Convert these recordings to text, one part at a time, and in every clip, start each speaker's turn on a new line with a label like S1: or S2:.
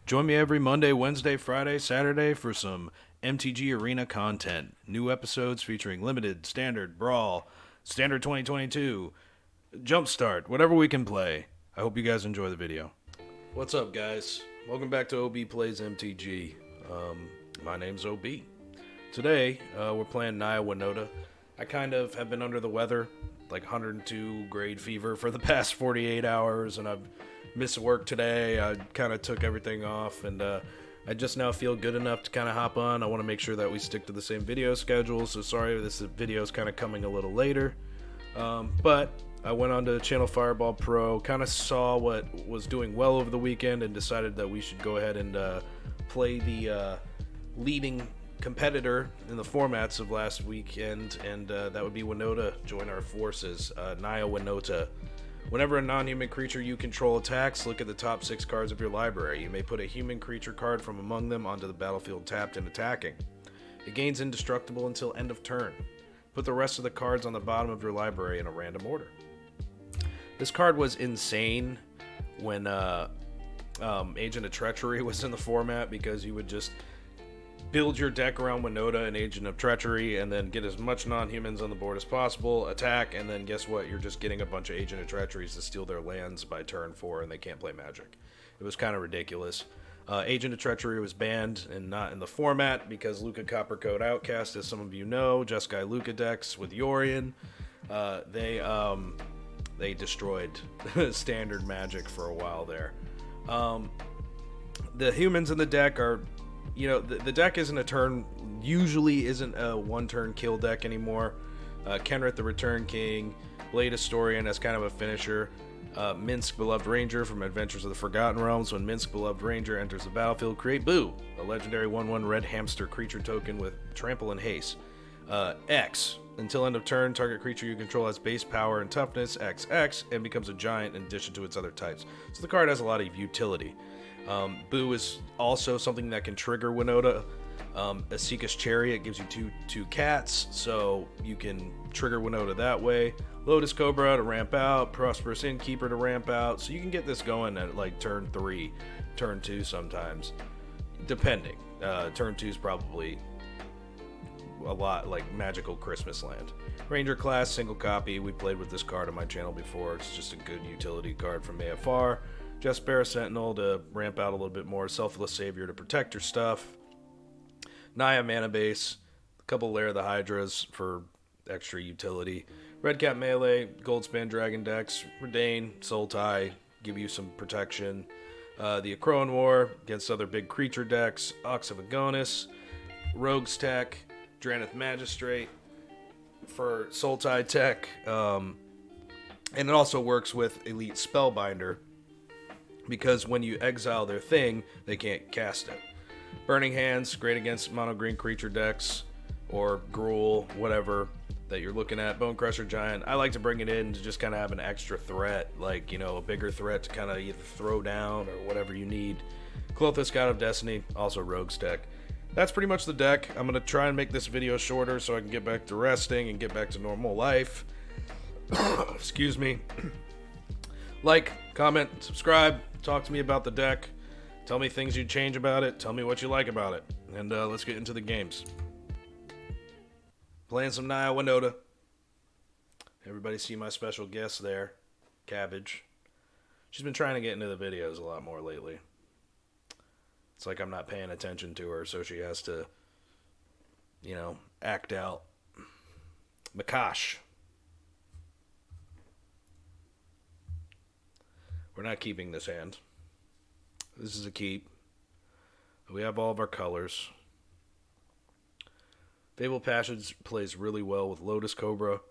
S1: Join me every Monday, Wednesday, Friday, Saturday for some MTG Arena content. New episodes featuring Limited, Standard, Brawl, Standard 2022, Jumpstart, whatever we can play. I hope you guys enjoy the video. What's up, guys? Welcome back to OB Plays MTG. My name's OB. Today, we're playing Naya Winota. I kind of have been under the weather, like 102 grade fever for the past 48 hours, and I've missed work today. I kind of took everything off, and I just now feel good enough to kind of hop on. I want to make sure that we stick to the same video schedule, so sorry this video is kind of coming a little later. But I went on to Channel Fireball Pro, kind of saw what was doing well over the weekend, and decided that we should go ahead and play the leading competitor in the formats of last weekend, and that would be Winota. Join our forces. Naya Winota. Whenever a non-human creature you control attacks, look at the top 6 cards of your library. You may put a human creature card from among them onto the battlefield tapped and attacking. It gains indestructible until end of turn. Put the rest of the cards on the bottom of your library in a random order. This card was insane when Agent of Treachery was in the format, because you would just build your deck around Winota and Agent of Treachery, and then get as much non-humans on the board as possible, attack, and then guess what? You're just getting a bunch of Agent of Treacheries to steal their lands by turn 4, and they can't play Magic. It was kind of ridiculous. Agent of Treachery was banned and not in the format because Luca Coppercoat Outcast, as some of you know, Jeskai Luca decks with Yorion, they destroyed standard Magic for a while there. The humans in the deck are, you know, the deck usually isn't a one-turn kill deck anymore. Kenrith the Return King, Blade Historian as kind of a finisher, Minsc Beloved Ranger from Adventures of the Forgotten Realms. When Minsc Beloved Ranger enters the battlefield, create Boo, a legendary 1/1 red hamster creature token with Trample and Haste. X, until end of turn, target creature you control has base power and toughness XX and becomes a giant in addition to its other types. So the card has a lot of utility. Boo is also something that can trigger Winota. Esika's Chariot gives you two cats, so you can trigger Winota that way. Lotus Cobra to ramp out, Prosperous Innkeeper to ramp out, so you can get this going at like turn 3, turn 2 sometimes, depending. Turn 2 is probably a lot like Magical Christmas Land. Ranger class, single copy. We played with this card on my channel before. It's just a good utility card from AFR. Jaspera Sentinel to ramp out a little bit more. Selfless Savior to protect your stuff. Naya Mana Base. A couple Lair the Hydras for extra utility. Red Cap Melee. Goldspan Dragon decks. Redain. Sultai. Give you some protection. The Akroan War against other big creature decks. Ox of Agonis. Rogue's Tech. Draneth Magistrate for Sultai Tech. And it also works with Elite Spellbinder, because when you exile their thing, they can't cast it. Burning Hands, great against mono green creature decks, or Gruul, whatever that you're looking at. Bone Crusher Giant, I like to bring it in to just kind of have an extra threat, like, you know, a bigger threat to kind of either throw down or whatever you need. Klothys, God of Destiny, also Rogue's Deck. That's pretty much the deck. I'm going to try and make this video shorter so I can get back to resting and get back to normal life. Excuse me. Like, comment, subscribe, talk to me about the deck, tell me things you'd change about it, tell me what you like about it, and let's get into the games. Playing some Naya Winota. Everybody see my special guest there, Cabbage. She's been trying to get into the videos a lot more lately. It's like I'm not paying attention to her, so she has to, you know, act out. Makash. We're not keeping this hand. This is a keep. We have all of our colors. Fabled Passage plays really well with Lotus Cobra.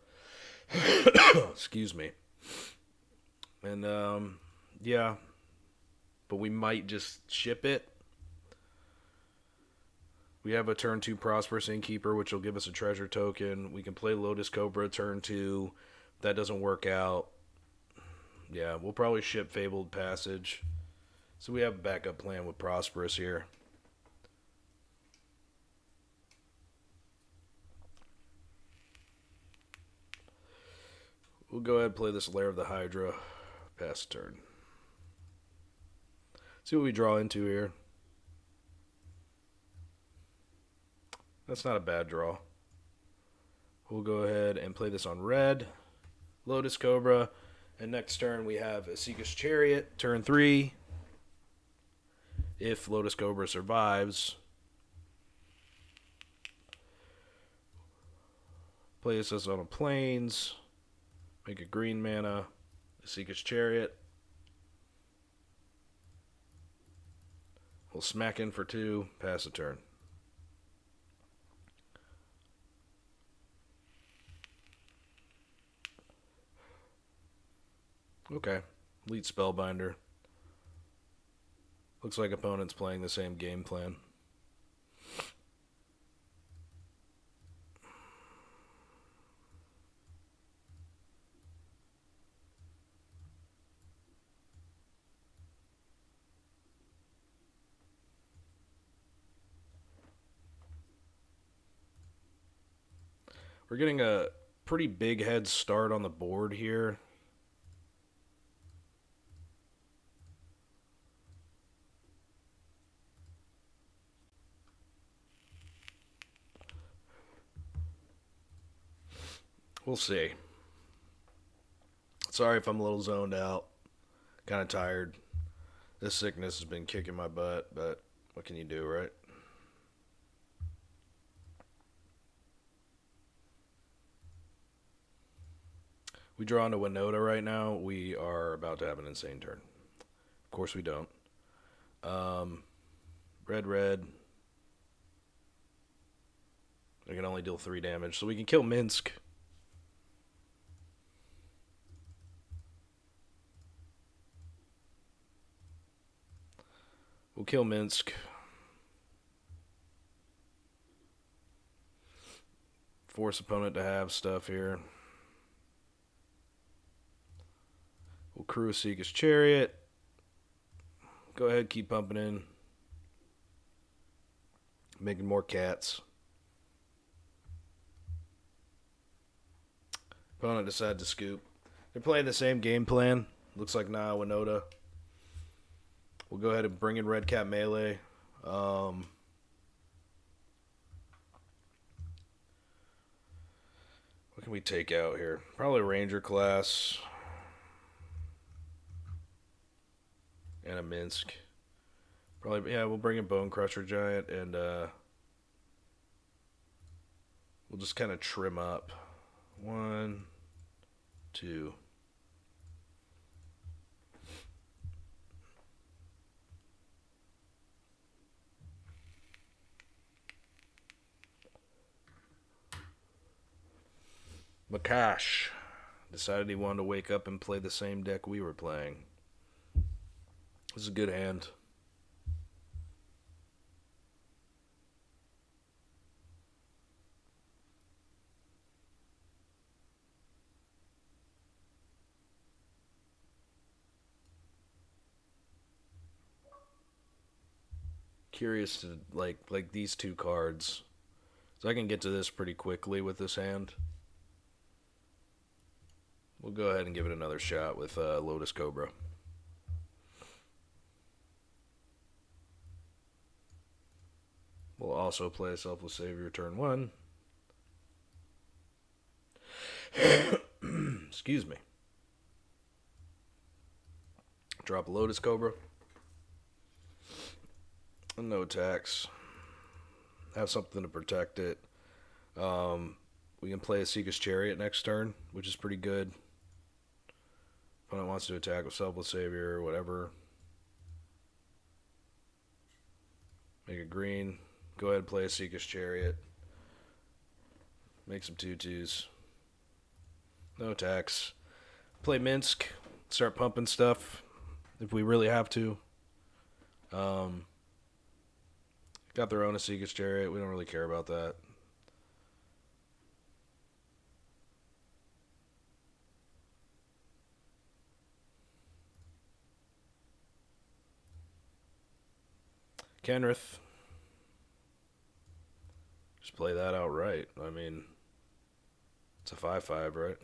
S1: Excuse me. And, yeah. But we might just ship it. We have a turn 2 Prosperous Innkeeper, which will give us a treasure token. We can play Lotus Cobra turn 2. If that doesn't work out, yeah, we'll probably ship Fabled Passage. So we have a backup plan with Prosperous here. We'll go ahead and play this Lair of the Hydra. Pass turn. See what we draw into here. That's not a bad draw. We'll go ahead and play this on red. Lotus Cobra. And next turn we have Esika's Chariot. Turn 3. If Lotus Cobra survives, play this on a plains. Make a green mana. Esika's Chariot. We'll smack in for 2. Pass the turn. Okay. Elite Spellbinder. Looks like opponent's playing the same game plan. We're getting a pretty big head start on the board here. We'll see. Sorry if I'm a little zoned out. Kind of tired. This sickness has been kicking my butt, but what can you do, right? We draw into Winota right now. We are about to have an insane turn. Of course we don't. Red. I can only deal 3 damage, so we can kill Minsc. We'll kill Minsc. Force opponent to have stuff here. We'll crew Esika's Chariot. Go ahead, keep pumping in. Making more cats. Opponent decided to scoop. They're playing the same game plan. Looks like Naya Winota. We'll go ahead and bring in Red Cat Melee. What can we take out here? Probably Ranger class. And a Minsc. Probably, yeah, we'll bring in Bone Crusher Giant and we'll just kind of trim up. 1, 2. Makash decided he wanted to wake up and play the same deck we were playing. This is a good hand. Curious to like these 2 cards. So I can get to this pretty quickly with this hand. We'll go ahead and give it another shot with Lotus Cobra. We'll also play Selfless Savior turn 1. Excuse me. Drop a Lotus Cobra. And no attacks. Have something to protect it. We can play Esika's Chariot next turn, which is pretty good. Opponent wants to attack with Selfless Savior or whatever. Make a green. Go ahead and play Esika's Chariot. Make some 2/2s. No attacks. Play Minsc. Start pumping stuff if we really have to. Got their own Esika's Chariot. We don't really care about that. Kenrith. Just play that outright. I mean, it's a 5/5, right?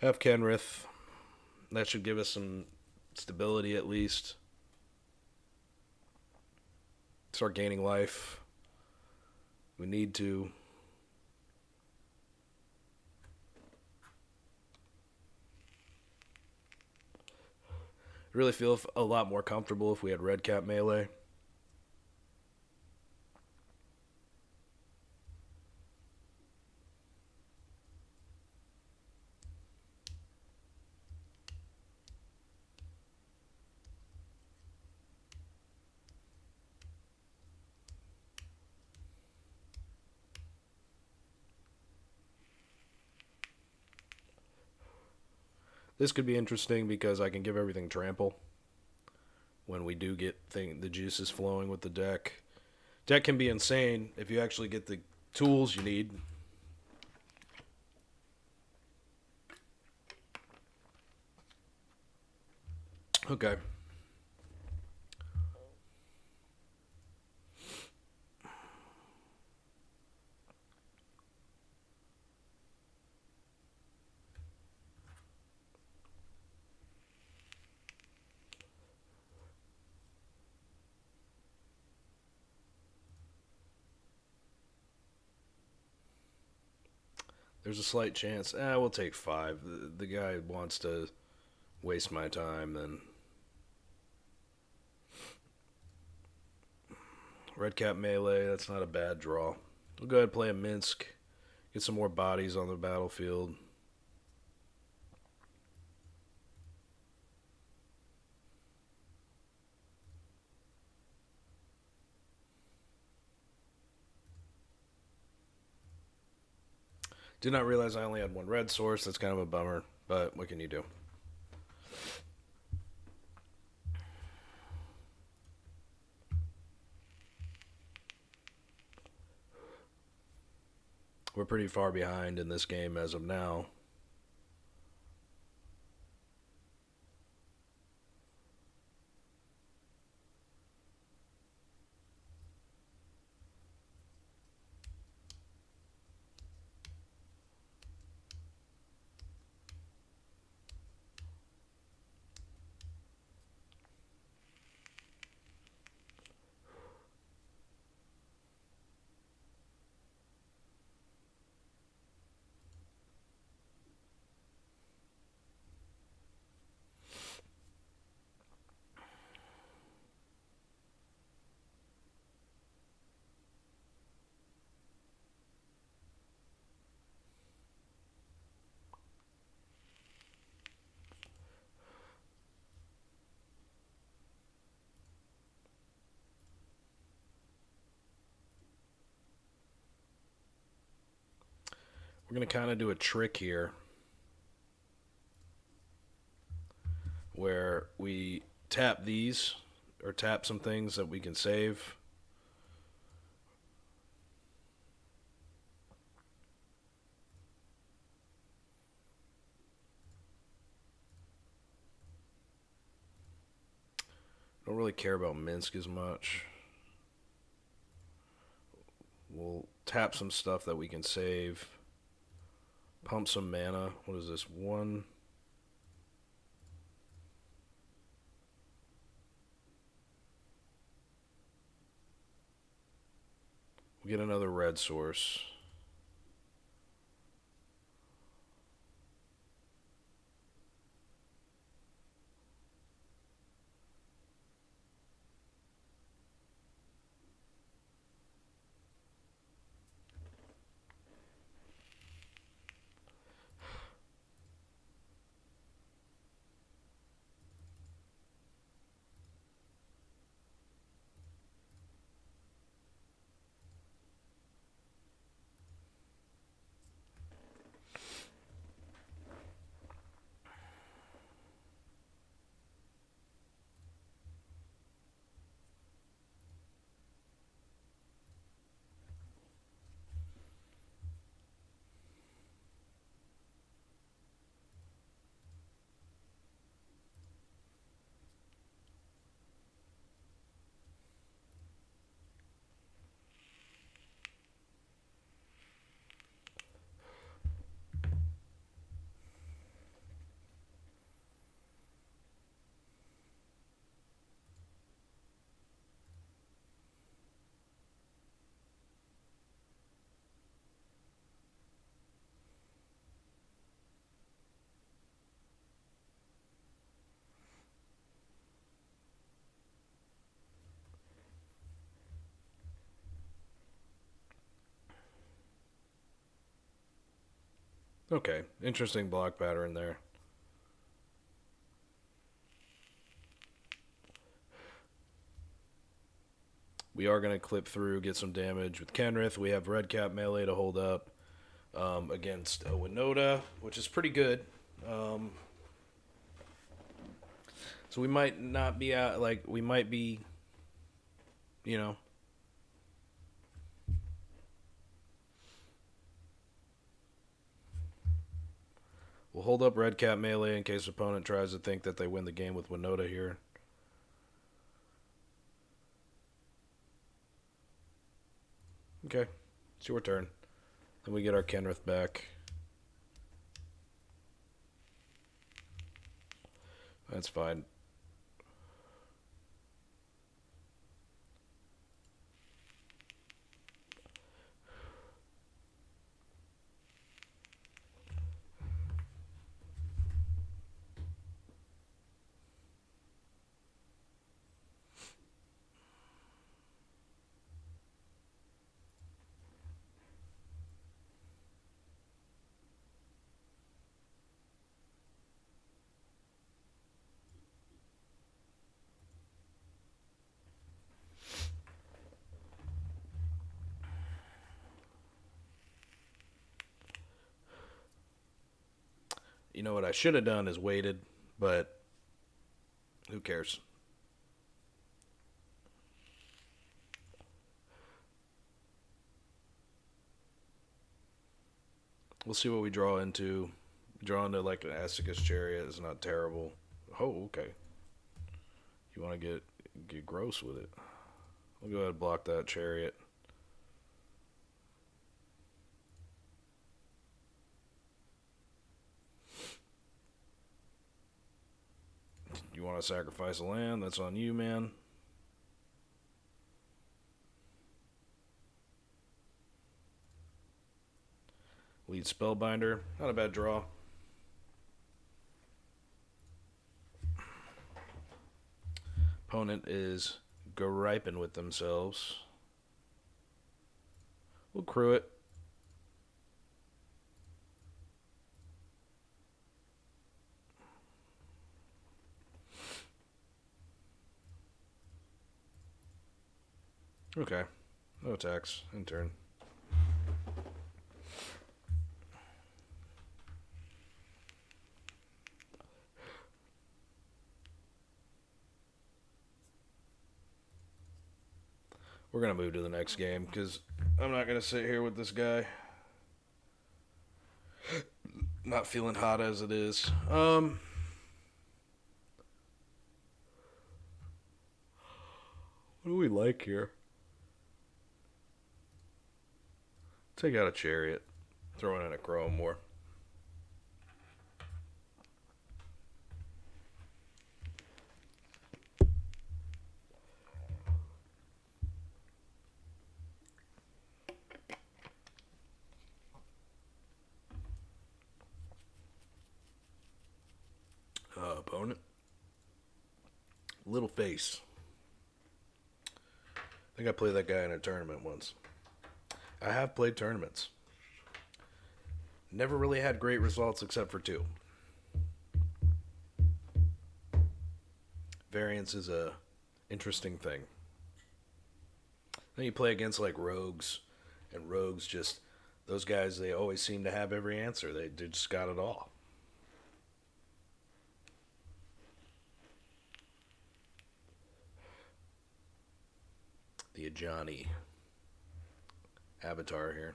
S1: Have Kenrith. That should give us some stability at least. Start gaining life. We need to. I really feel a lot more comfortable if we had red cap melee. This could be interesting because I can give everything trample when we do get the juices flowing with the deck. Deck can be insane if you actually get the tools you need. Okay. There's a slight chance. We'll take 5. The guy wants to waste my time, then. Red cap melee, that's not a bad draw. We'll go ahead and play a Minsc. Get some more bodies on the battlefield. Did not realize I only had 1 red source. That's kind of a bummer, but what can you do? We're pretty far behind in this game as of now. We're going to kind of do a trick here where we tap these or tap some things that we can save. Don't really care about Minsc as much. We'll tap some stuff that we can save. Pump some mana. What is this? 1. We get another red source. Okay, interesting block pattern there. We are going to clip through, get some damage with Kenrith. We have red cap melee to hold up against a Winota, which is pretty good. So we might not be out, like, we might be, you know. We'll hold up red cap melee in case opponent tries to think that they win the game with Winota here. Okay, it's your turn. Then we get our Kenrith back. That's fine. You know what I should have done is waited, but who cares? We'll see what we draw into. Draw into like an Esika's Chariot is not terrible. Oh, okay. You want to get gross with it. We'll go ahead and block that Chariot. You want to sacrifice a land? That's on you, man. Elite Spellbinder. Not a bad draw. Opponent is griping with themselves. We'll crew it. Okay. No attacks. In turn. We're going to move to the next game because I'm not going to sit here with this guy. Not feeling hot as it is. What do we like here? Take out a Chariot. Throw in a Chrome more. Opponent. Little face. I think I played that guy in a tournament once. I have played tournaments. Never really had great results except for 2. Variance is a interesting thing. Then you play against like rogues, and rogues just, those guys, they always seem to have every answer. They just got it all. The Ajani avatar here.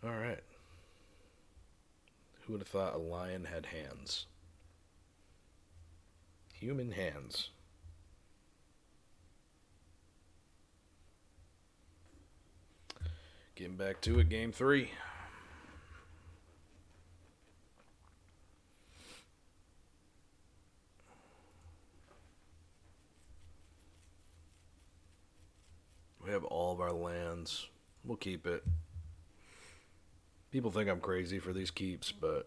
S1: Alright. Who would have thought a lion had hands? Human hands. Getting back to it, game 3. We have all of our lands. We'll keep it. People think I'm crazy for these keeps, but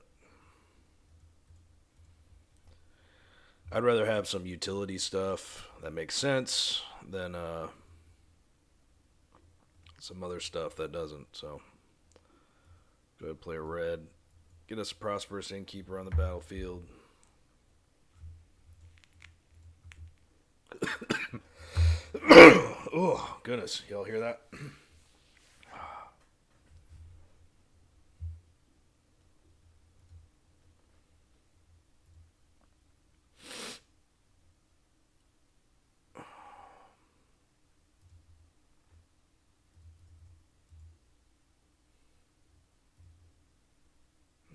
S1: I'd rather have some utility stuff that makes sense than some other stuff that doesn't. So go ahead and play a red. Get us a Prosperous Innkeeper on the battlefield. Oh, goodness. Y'all hear that?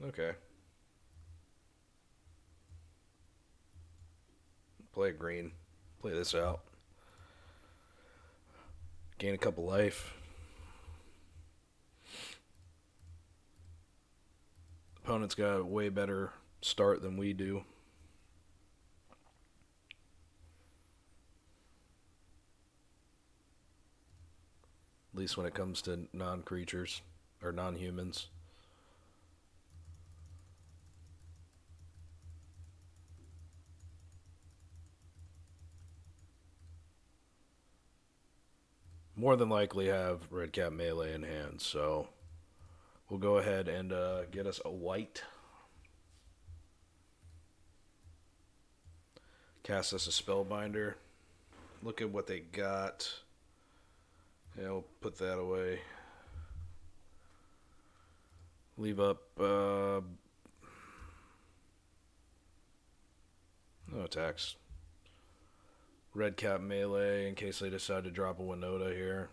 S1: Okay. Play a green. Play this out. Gain a couple life. Opponent's got a way better start than we do. At least when it comes to non-creatures or non-humans. More than likely have red cap melee in hand, so we'll go ahead and get us a white. Cast us a Spellbinder. Look at what they got. Yeah, we'll put that away. Leave up no attacks. Red cap melee in case they decide to drop a Winota here.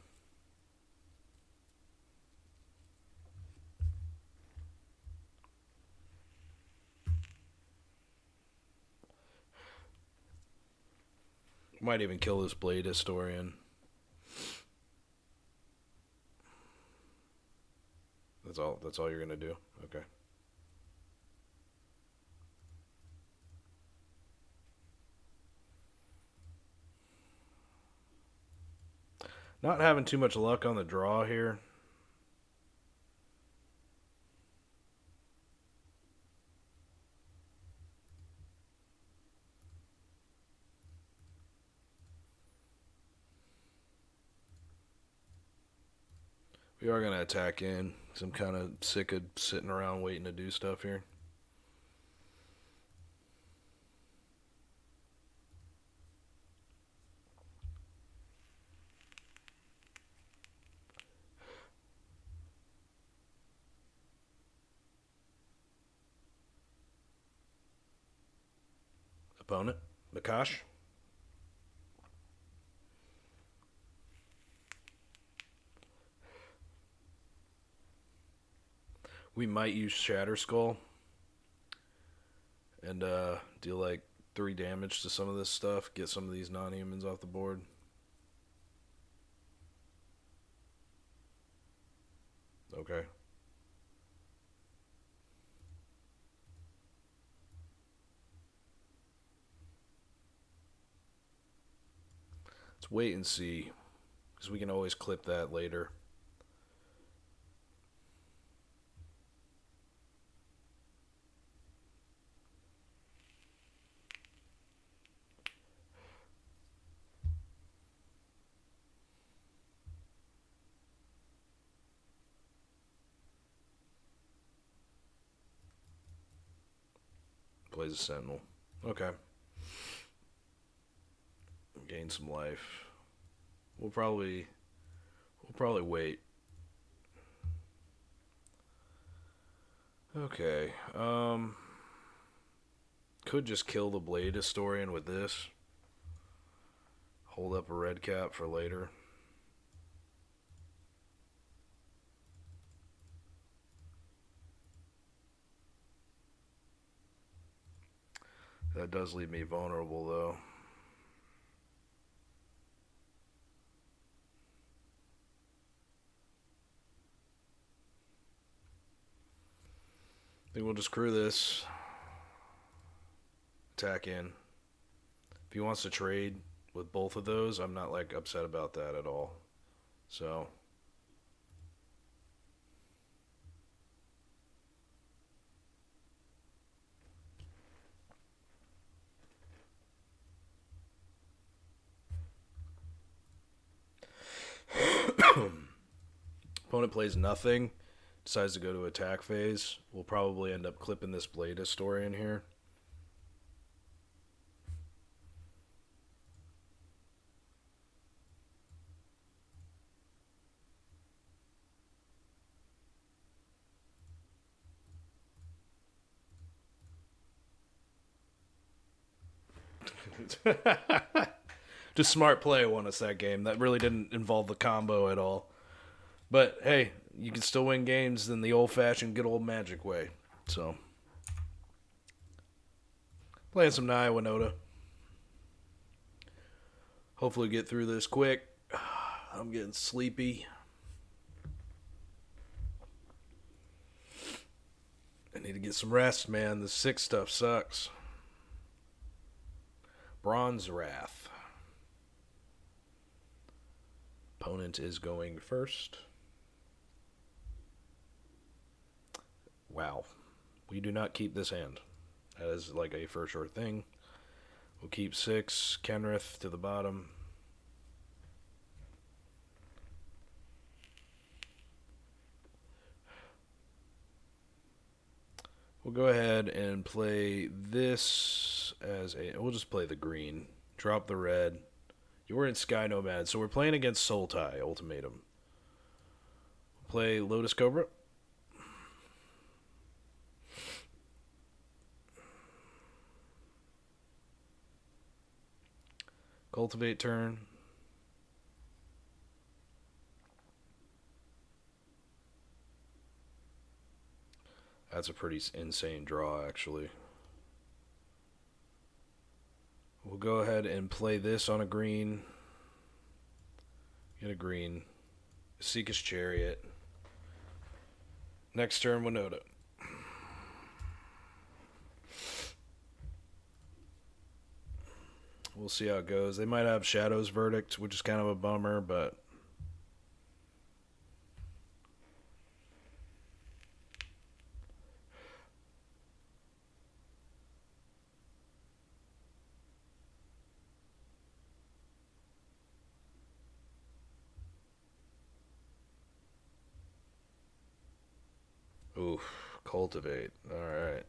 S1: Might even kill this Blade Historian. That's all you're gonna do? Okay. Not having too much luck on the draw here. We are going to attack in, because I'm kind of sick of sitting around waiting to do stuff here. Opponent, Makash. We might use Shatterskull and deal like 3 damage to some of this stuff. Get some of these non-humans off the board. Okay. Let's wait and see, because we can always clip that later. Plays a Sentinel. Okay. Gain some life. We'll probably wait. Okay. Could just kill the Blade Historian with this. Hold up a red cap for later. That does leave me vulnerable, though. I think we'll just crew this. Attack in. If he wants to trade with both of those, I'm not like upset about that at all. So Opponent plays nothing, decides to go to attack phase. We'll probably end up clipping this Blade Historian here. Just smart play won us that game. That really didn't involve the combo at all. But hey, you can still win games in the old-fashioned, good old Magic way. So, playing some Naya Winota. Hopefully get through this quick. I'm getting sleepy. I need to get some rest, man. The 6 stuff sucks. Bronze Wrath. Opponent is going first. Wow. We do not keep this hand. That is like a for sure thing. We'll keep 6. Kenrith to the bottom. We'll go ahead and play this as a... We'll just play the green. Drop the red. You're in Sky Nomad, so we're playing against Sultai Ultimatum. Play Lotus Cobra. Cultivate turn. That's a pretty insane draw, actually. We'll go ahead and play this on a green. Get a green. Esika's Chariot. Next turn, Winota. We'll see how it goes. They might have Shadow's Verdict, which is kind of a bummer, but... Oof, cultivate. Alright.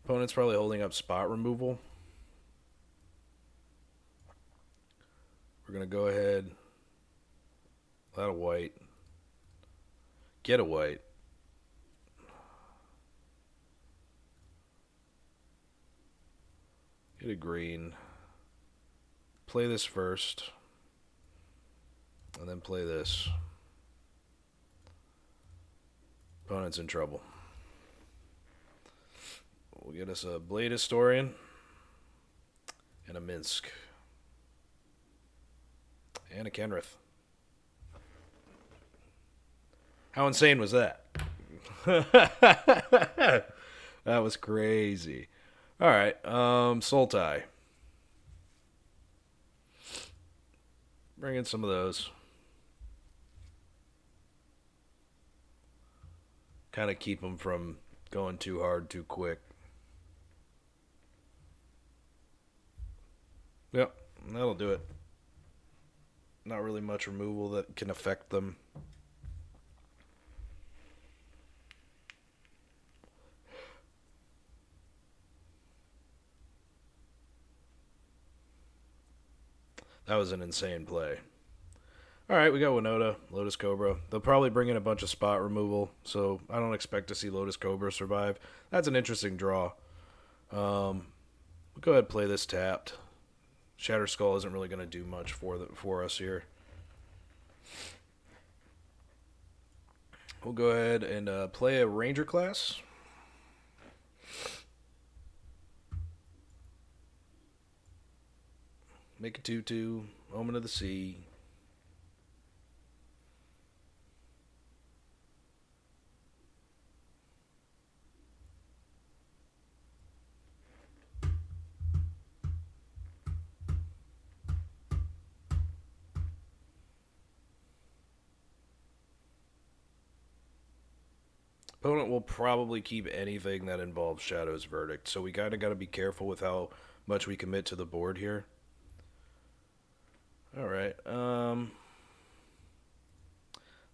S1: Opponent's probably holding up spot removal. We're going to go ahead. Without a white. Get a white. Get a green. Play this first. And then play this. Opponent's in trouble. We'll get us a Blade Historian. And a Minsc. And a Kenrith. How insane was that? That was crazy. Alright, Sultai. Bring in some of those. Kind of keep them from going too hard, too quick. Yep, that'll do it. Not really much removal that can affect them. That was an insane play. Alright, we got Winota, Lotus Cobra. They'll probably bring in a bunch of spot removal, so I don't expect to see Lotus Cobra survive. That's an interesting draw. We'll go ahead and play this tapped. Shatterskull isn't really going to do much for us here. We'll go ahead and play a Ranger class. Make a 2/2. Omen of the Sea. Opponent will probably keep anything that involves Shadow's Verdict, so we kind of got to be careful with how much we commit to the board here. Alright,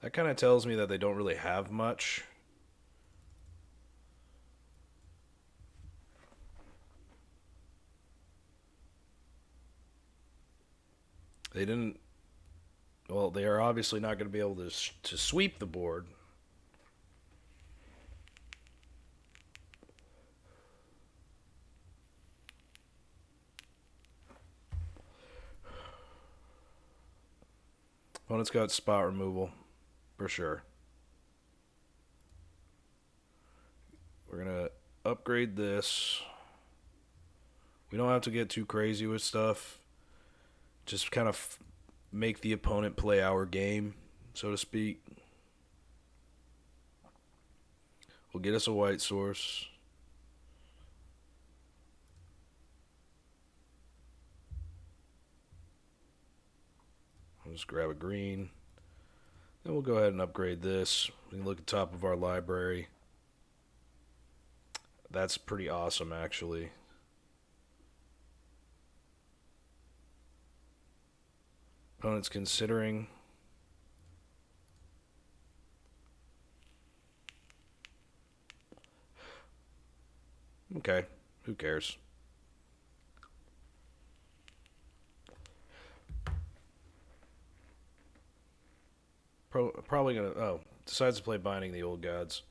S1: that kind of tells me that they don't really have much. They didn't... Well, they are obviously not going to be able to sweep the board. Opponent's got spot removal, for sure. We're going to upgrade this. We don't have to get too crazy with stuff. Just kind of make the opponent play our game, so to speak. We'll get us a white source. I'll just grab a green. Then we'll go ahead and upgrade this. We can look at the top of our library. That's pretty awesome, actually. Opponent's considering. Okay, who cares? Probably gonna... Oh, decides to play Binding the Old Gods.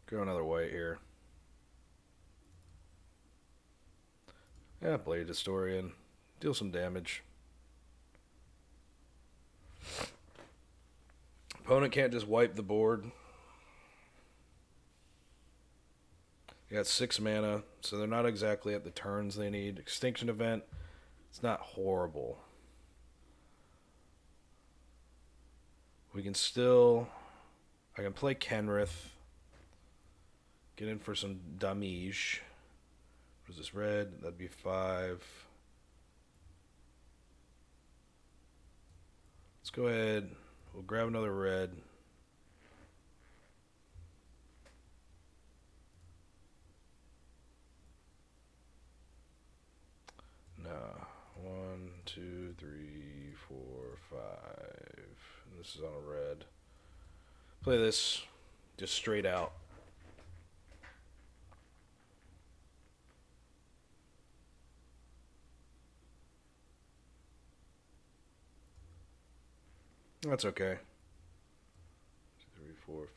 S1: Go another white here. Yeah, Blade Historian. Deal some damage. Opponent can't just wipe the board. They got 6 mana, so they're not exactly at the turns they need. Extinction Event, it's not horrible. We can still... I can play Kenrith. Get in for some damage. What is this, red? That'd be 5. Let's go ahead. We'll grab another red. No. 1, 2, 3, 4, 5. And this is on a red. Play this just straight out. That's okay. 2, 3, 4.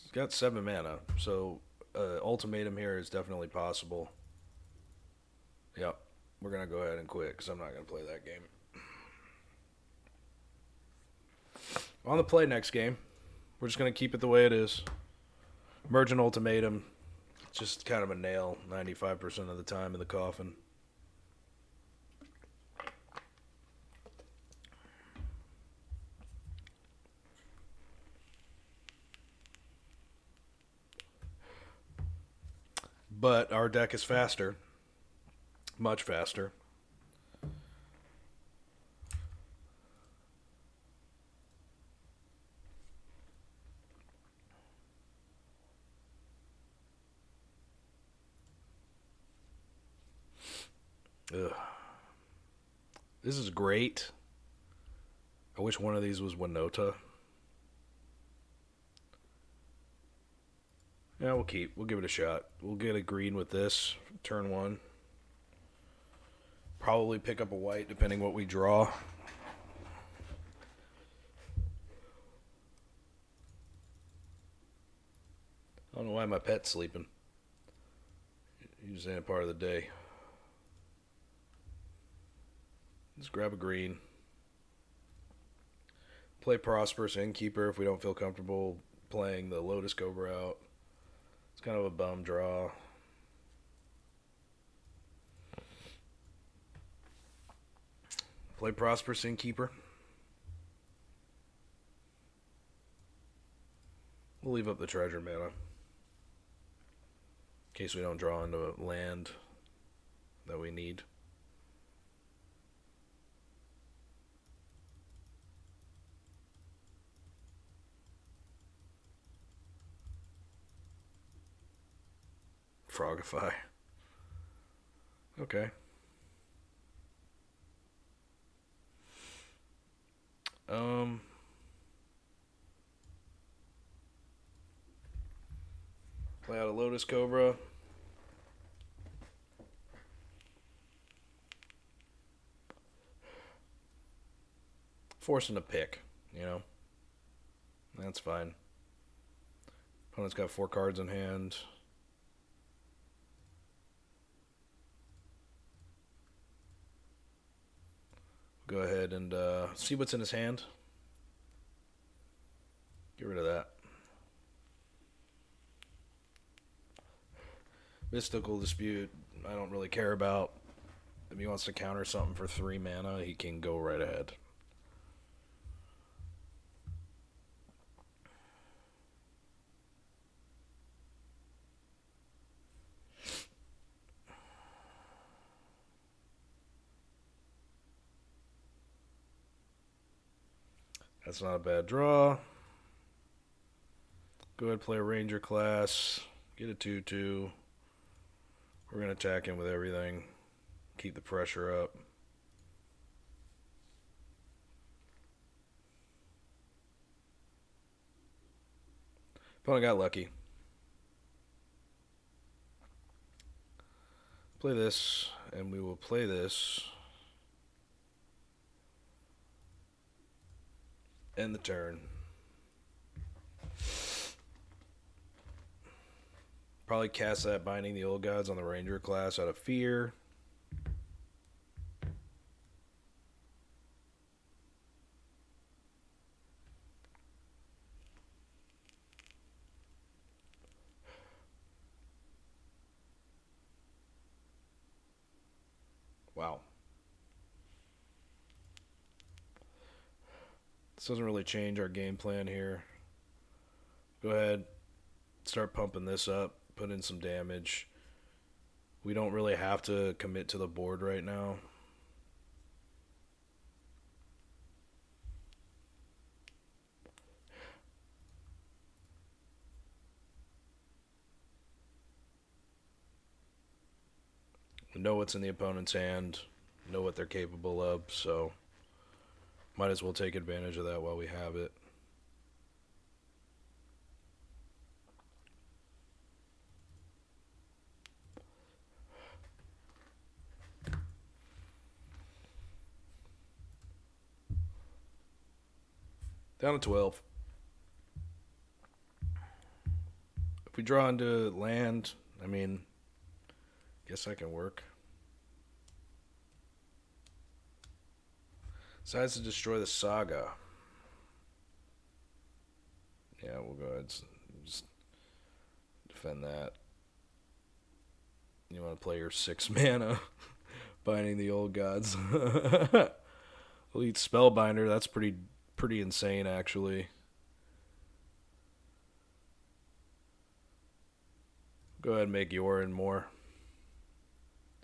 S1: It's got 7 mana, so ultimatum here is definitely possible. Yep, we're going to go ahead and quit because I'm not going to play that game. On the play next game, we're just going to keep it the way it is. Emergent Ultimatum, just kind of a nail 95% of the time in the coffin. But our deck is faster. Much faster. Ugh. This is great. I wish one of these was Winota. Yeah, we'll give it a shot. We'll get a green with this, turn 1. Probably pick up a white, depending what we draw. I don't know why my pet's sleeping. Usually ain't a part of the day. Let's grab a green. Play Prosperous Innkeeper if we don't feel comfortable playing the Lotus Cobra out. It's kind of a bum draw. Play Prosperous Innkeeper. We'll leave up the treasure mana. In case we don't draw into a land that we need. Frogify. Okay. Play out a Lotus Cobra. Forcing to pick, you know. That's fine. Opponent's got 4 cards in hand. Go ahead and see what's in his hand. Get rid of that. Mystical Dispute, I don't really care about. If he wants to counter something for 3 mana, he can go right ahead. That's not a bad draw. Go ahead and play a Ranger class. Get a 2/2. We're going to attack him with everything. Keep the pressure up. Opponent got lucky. Play this, and we will play this. End the turn. Probably cast that Binding the Old Gods on the Ranger class out of fear. Wow. This doesn't really change our game plan here. Go ahead. Start pumping this up. Put in some damage. We don't really have to commit to the board right now. We know what's in the opponent's hand. Know what they're capable of, so might as well take advantage of that while we have it. Down to 12. If we draw into land, I mean, guess that can work. Decides to destroy the Saga. Yeah, we'll go ahead and just defend that. You want to play your 6 mana, Binding the Old Gods. Elite Spellbinder, that's pretty insane, actually. Go ahead and make Yorin more.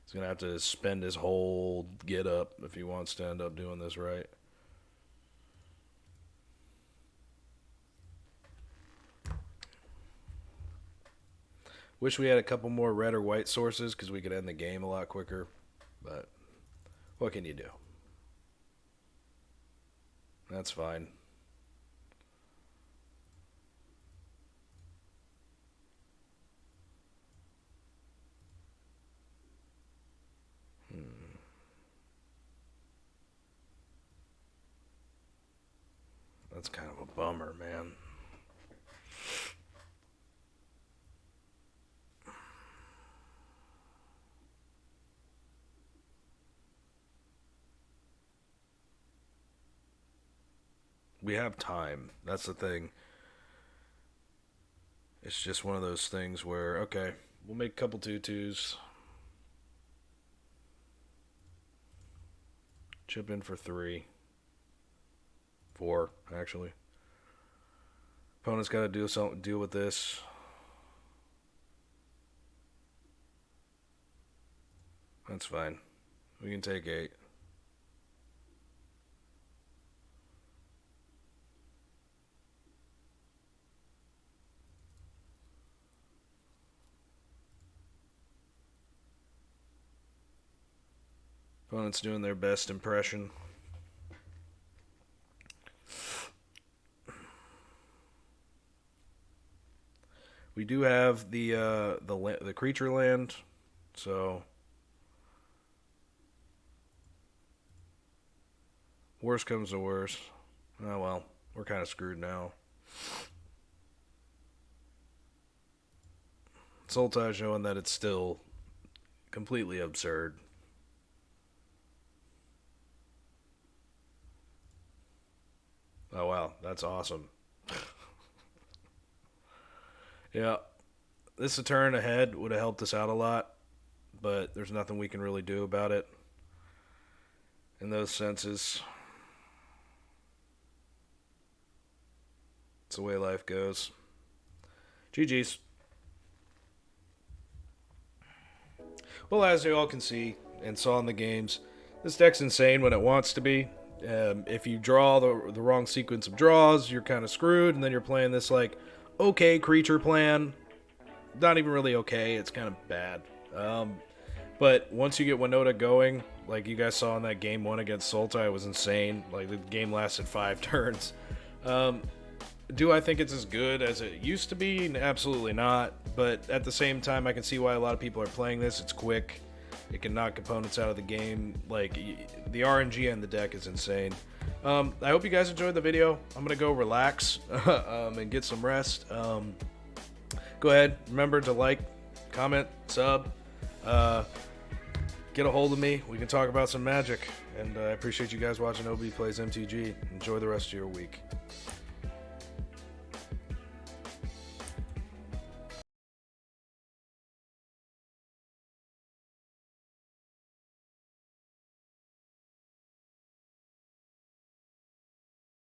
S1: He's going to have to spend his whole get up if he wants to end up doing this right. Wish we had a couple more red or white sources because we could end the game a lot quicker. But what can you do? That's fine. That's kind of a bummer, man. We have time. That's the thing. It's just one of those things where, okay, we'll make a couple 2/2s. Chip in for 3. 4, actually. Opponent's got to deal with this. That's fine. We can take 8. Opponent's doing their best impression. We do have the creature land, so worst comes to worst. Oh well, we're kind of screwed now. Sultai showing that it's still completely absurd. Oh wow, that's awesome. Yeah, this a turn ahead would have helped us out a lot, but there's nothing we can really do about it in those senses. It's the way life goes. GG's. Well, as you all can see and saw in the games, this deck's insane when it wants to be. If you draw the wrong sequence of draws, you're kind of screwed, and then you're playing this, like, okay creature plan. Not even really okay, it's kind of bad. But once you get Winota going, like you guys saw in that game 1 against Sultai, it was insane. Like, the game lasted 5 turns. Do I think it's as good as it used to be? Absolutely not. But at the same time, I can see why a lot of people are playing this. It's quick. It can knock opponents out of the game. Like, the RNG in the deck is insane. I hope you guys enjoyed the video. I'm going to go relax and get some rest. Go ahead. Remember to like, comment, sub. Get a hold of me. We can talk about some Magic. And I appreciate you guys watching OB Plays MTG. Enjoy the rest of your week.